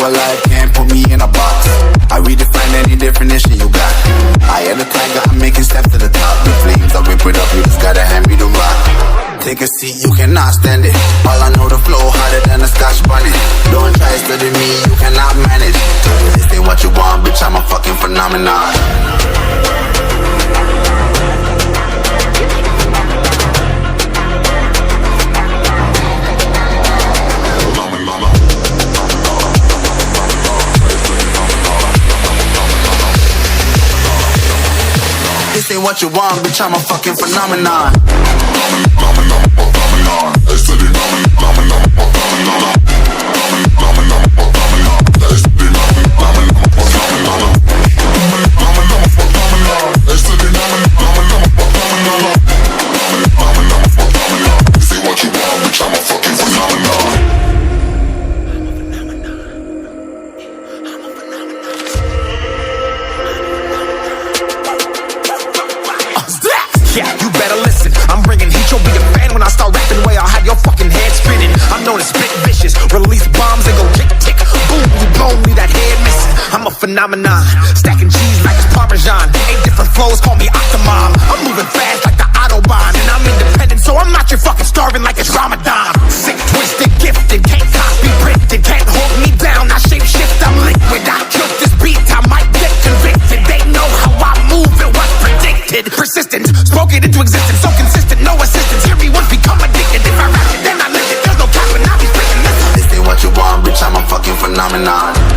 alive, can't put me in a box. I redefine any definition you got. I am the tiger, I'm making steps to the top. The flames, I rip it up, you just gotta hand me the rock. Take a seat, you cannot stand it. All I know, the flow harder than a Scotch bonnet. Don't try study me, you cannot manage. This ain't what you want, bitch, I'm a fucking phenomenon. This ain't what you want, bitch, I'm a fucking phenomenon. Yeah, you better listen. I'm bringing heat, you'll be a fan when I start rapping. Way I'll have your fucking head spinning. I'm known as spit vicious, release bombs and go tick tick. Boom, you blown me that head missing. I'm a phenomenon, stacking cheese like it's Parmesan. 8 different flows, call me Octomom. I'm moving fast like the Autobahn, and I'm independent, so I'm not your fucking starving like it's Ramadan. Sick, twisted, gifted, can't copy, printed, can't hold me down. I shape shift, I'm liquid. I killed this beat, I might get convicted. They know how I move, it was predicted. Persistent, spoken into existence, so consistent, no assistance. Hear me once, become addicted. If I rap it, then I live it. There's no cap when I be speaking. This ain't what you want, bitch, I'm a fucking phenomenon.